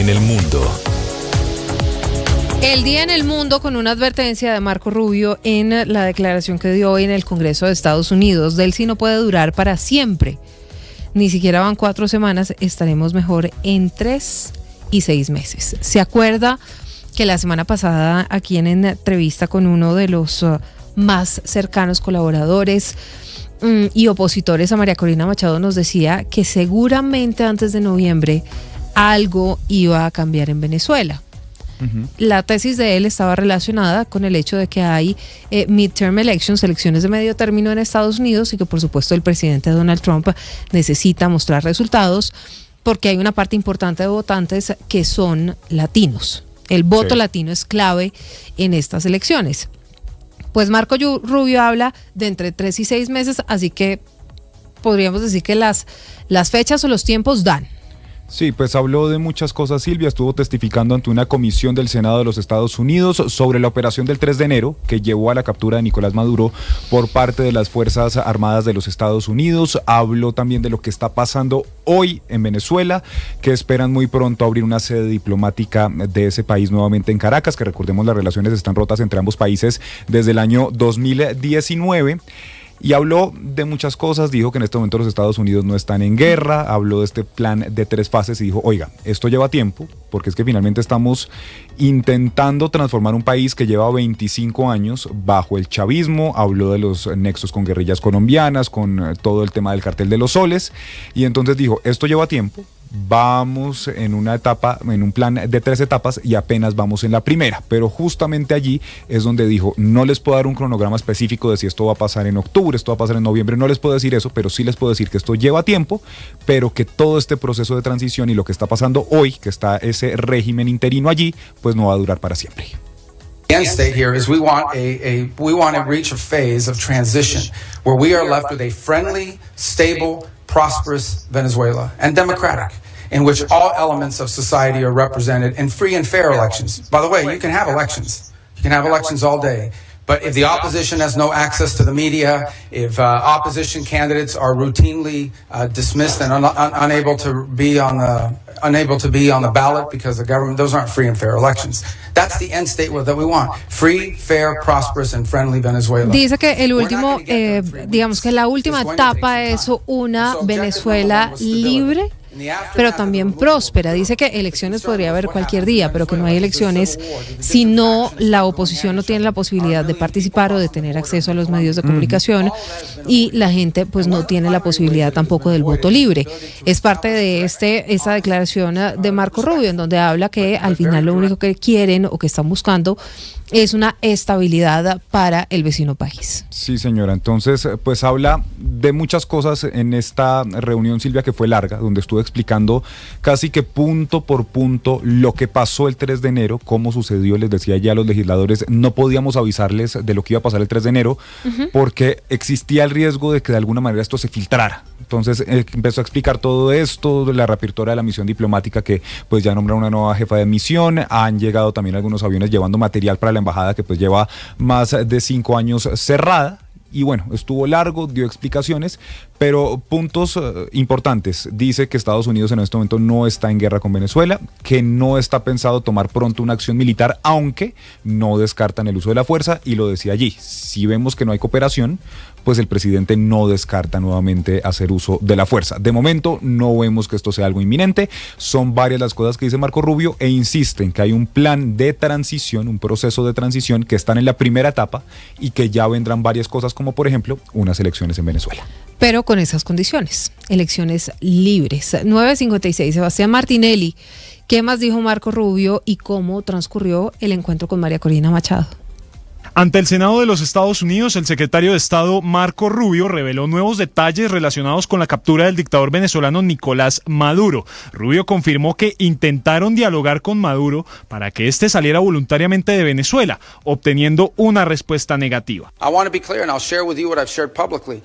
en el mundo. El día en el mundo, con una advertencia de Marco Rubio en la declaración que dio hoy en el Congreso de Estados Unidos. Delcy no puede durar para siempre. Ni siquiera van 4 semanas, estaremos mejor en 3 y 6 meses. ¿Se acuerda que la semana pasada, aquí en entrevista con uno de los más cercanos colaboradores y opositores a María Corina Machado, nos decía que seguramente antes de noviembre algo iba a cambiar en Venezuela? La tesis de él estaba relacionada con el hecho de que hay midterm elections, elecciones de medio término en Estados Unidos, y que por supuesto el presidente Donald Trump necesita mostrar resultados porque hay una parte importante de votantes que son latinos. El voto latino es clave en estas elecciones. Pues Marco Rubio habla de entre 3 y 6 meses, así que podríamos decir que las fechas o los tiempos dan. Sí, pues habló de muchas cosas. Silvia estuvo testificando ante una comisión del Senado de los Estados Unidos sobre la operación del 3 de enero que llevó a la captura de Nicolás Maduro por parte de las Fuerzas Armadas de los Estados Unidos. Habló también de lo que está pasando hoy en Venezuela, que esperan muy pronto abrir una sede diplomática de ese país nuevamente en Caracas, que recordemos las relaciones están rotas entre ambos países desde el año 2019. Y habló de muchas cosas, dijo que en este momento los Estados Unidos no están en guerra, habló de este plan de 3 fases y dijo, oiga, esto lleva tiempo, porque es que finalmente estamos intentando transformar un país que lleva 25 años bajo el chavismo. Habló de los nexos con guerrillas colombianas, con todo el tema del cartel de los soles, y entonces dijo, esto lleva tiempo. Vamos en una etapa, en un plan de 3 etapas y apenas vamos en la primera, pero justamente allí es donde dijo, no les puedo dar un cronograma específico de si esto va a pasar en octubre, esto va a pasar en noviembre, no les puedo decir eso, pero sí les puedo decir que esto lleva tiempo, pero que todo este proceso de transición y lo que está pasando hoy, que está ese régimen interino allí, pues no va a durar para siempre. The end state here is we want to reach a phase of transition where we are left with a friendly, stable, prosperous Venezuela and democratic, in which all elements of society are represented in free and fair elections. By the way, you can have elections. You can have elections all day. But if the opposition has no access to the media, if opposition candidates are routinely dismissed and unable to be on the ballot because the government, those aren't free and fair elections. That's the end state that we want. Free, fair, prosperous and friendly Venezuela. Dice que el último, digamos que la última etapa es una Venezuela libre, pero también próspera. Dice que elecciones podría haber cualquier día, pero que no hay elecciones si no la oposición no tiene la posibilidad de participar o de tener acceso a los medios de comunicación, y la gente pues no tiene la posibilidad tampoco del voto libre. Es parte de esa declaración de Marco Rubio, en donde habla que al final lo único que quieren o que están buscando es una estabilidad para el vecino país. Sí, señora. Entonces, pues habla de muchas cosas en esta reunión, Silvia, que fue larga, donde estuve explicando casi que punto por punto lo que pasó el 3 de enero, cómo sucedió. Les decía ya a los legisladores, no podíamos avisarles de lo que iba a pasar el 3 de enero, porque existía el riesgo de que de alguna manera esto se filtrara. Entonces empezó a explicar todo esto, la reapertura de la misión diplomática, que pues ya nombra una nueva jefa de misión. Han llegado también algunos aviones llevando material para la embajada, que pues lleva más de 5 años cerrada. Y bueno, estuvo largo, dio explicaciones, pero puntos importantes. Dice que Estados Unidos en este momento no está en guerra con Venezuela, que no está pensado tomar pronto una acción militar, aunque no descartan el uso de la fuerza, y lo decía allí. Si vemos que no hay cooperación, pues el presidente no descarta nuevamente hacer uso de la fuerza. De momento no vemos que esto sea algo inminente. Son varias las cosas que dice Marco Rubio, e insiste en que hay un plan de transición, un proceso de transición que están en la primera etapa y que ya vendrán varias cosas, como por ejemplo unas elecciones en Venezuela. Pero con esas condiciones, elecciones libres. 9:56, Sebastián Martinelli. ¿Qué más dijo Marco Rubio y cómo transcurrió el encuentro con María Corina Machado? Ante el Senado de los Estados Unidos, el secretario de Estado Marco Rubio reveló nuevos detalles relacionados con la captura del dictador venezolano Nicolás Maduro. Rubio confirmó que intentaron dialogar con Maduro para que éste saliera voluntariamente de Venezuela, obteniendo una respuesta negativa. I want to be clear and I'll share with you what I've shared publicly.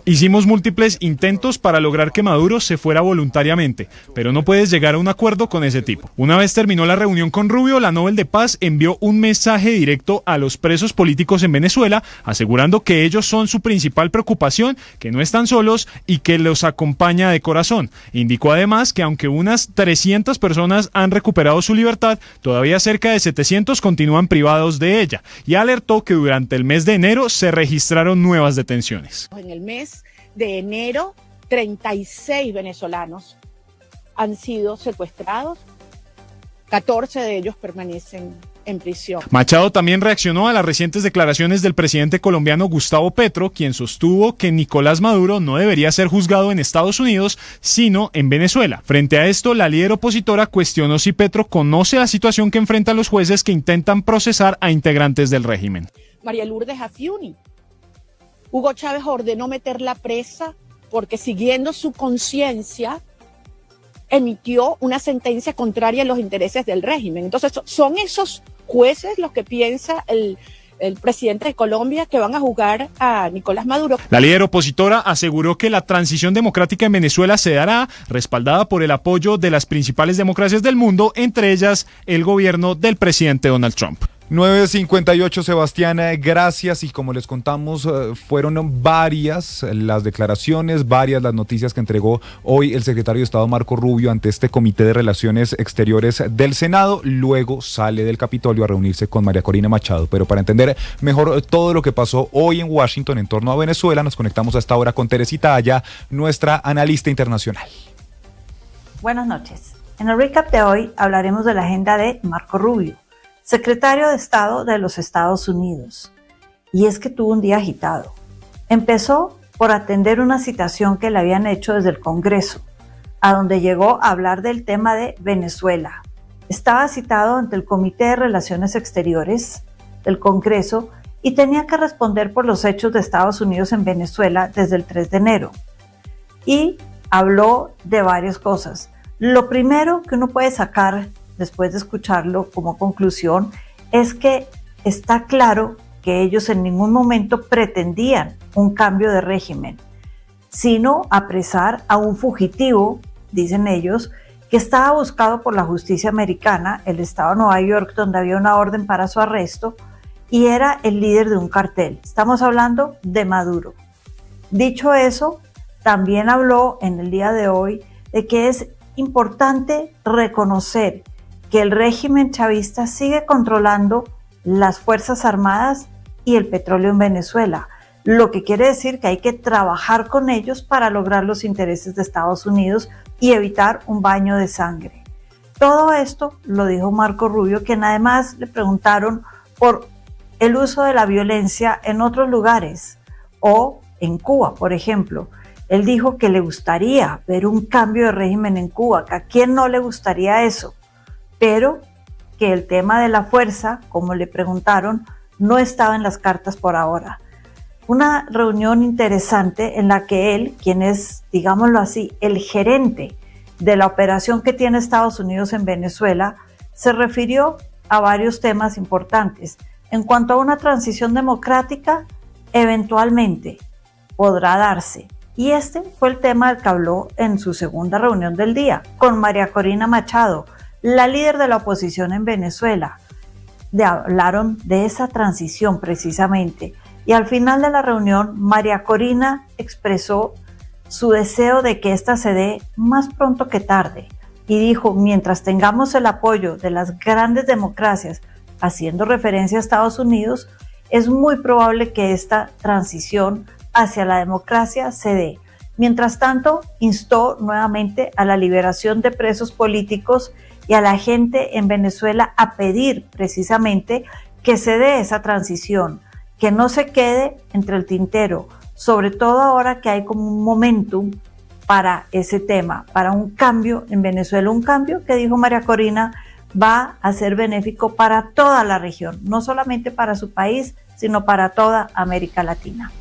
Hicimos múltiples intentos para lograr que Maduro se fuera voluntariamente, pero no puedes llegar a un acuerdo con ese tipo. Una vez terminó la reunión con Rubio, la Nobel de Paz envió un mensaje directo a los presos políticos en Venezuela, asegurando que ellos son su principal preocupación, que no están solos y que los acompaña de corazón. Indicó además que aunque unas 300 personas han recuperado su libertad, todavía cerca de 700 continúan privados de ella, y alertó que durante el mes de enero se registraron nuevas detenciones. En el mes de enero, 36 venezolanos han sido secuestrados, 14 de ellos permanecen en prisión. Machado también reaccionó a las recientes declaraciones del presidente colombiano Gustavo Petro, quien sostuvo que Nicolás Maduro no debería ser juzgado en Estados Unidos, sino en Venezuela. Frente a esto, la líder opositora cuestionó si Petro conoce la situación que enfrentan los jueces que intentan procesar a integrantes del régimen. María Lourdes Afiuni. Hugo Chávez ordenó meterla presa porque, siguiendo su conciencia, emitió una sentencia contraria a los intereses del régimen. Entonces, son esos jueces los que piensa el presidente de Colombia que van a juzgar a Nicolás Maduro. La líder opositora aseguró que la transición democrática en Venezuela se dará respaldada por el apoyo de las principales democracias del mundo, entre ellas el gobierno del presidente Donald Trump. 9:58, Sebastián, gracias. Y como les contamos, fueron varias las declaraciones, varias las noticias que entregó hoy el secretario de Estado Marco Rubio ante este Comité de Relaciones Exteriores del Senado. Luego sale del Capitolio a reunirse con María Corina Machado. Pero para entender mejor todo lo que pasó hoy en Washington en torno a Venezuela, nos conectamos a esta hora con Teresita Aya, nuestra analista internacional. Buenas noches. En el recap de hoy hablaremos de la agenda de Marco Rubio, secretario de Estado de los Estados Unidos. Y es que tuvo un día agitado. Empezó por atender una citación que le habían hecho desde el Congreso, a donde llegó a hablar del tema de Venezuela. Estaba citado ante el Comité de Relaciones Exteriores del Congreso y tenía que responder por los hechos de Estados Unidos en Venezuela desde el 3 de enero. Y habló de varias cosas. Lo primero que uno puede sacar después de escucharlo como conclusión, es que está claro que ellos en ningún momento pretendían un cambio de régimen, sino apresar a un fugitivo, dicen ellos, que estaba buscado por la justicia americana, el estado de Nueva York, donde había una orden para su arresto, y era el líder de un cartel. Estamos hablando de Maduro. Dicho eso, también habló en el día de hoy de que es importante reconocer que el régimen chavista sigue controlando las Fuerzas Armadas y el petróleo en Venezuela, lo que quiere decir que hay que trabajar con ellos para lograr los intereses de Estados Unidos y evitar un baño de sangre. Todo esto lo dijo Marco Rubio, quien además le preguntaron por el uso de la violencia en otros lugares o en Cuba, por ejemplo. Él dijo que le gustaría ver un cambio de régimen en Cuba, que a quién no le gustaría eso, pero que el tema de la fuerza, como le preguntaron, no estaba en las cartas por ahora. Una reunión interesante en la que él, quien es, digámoslo así, el gerente de la operación que tiene Estados Unidos en Venezuela, se refirió a varios temas importantes. En cuanto a una transición democrática, eventualmente podrá darse. Y este fue el tema del que habló en su segunda reunión del día, con María Corina Machado, la líder de la oposición en Venezuela. Hablaron de esa transición precisamente. Y al final de la reunión, María Corina expresó su deseo de que esta se dé más pronto que tarde. Y dijo, mientras tengamos el apoyo de las grandes democracias, haciendo referencia a Estados Unidos, es muy probable que esta transición hacia la democracia se dé. Mientras tanto, instó nuevamente a la liberación de presos políticos y a la gente en Venezuela a pedir precisamente que se dé esa transición, que no se quede entre el tintero, sobre todo ahora que hay como un momentum para ese tema, para un cambio en Venezuela, un cambio que dijo María Corina va a ser benéfico para toda la región, no solamente para su país, sino para toda América Latina.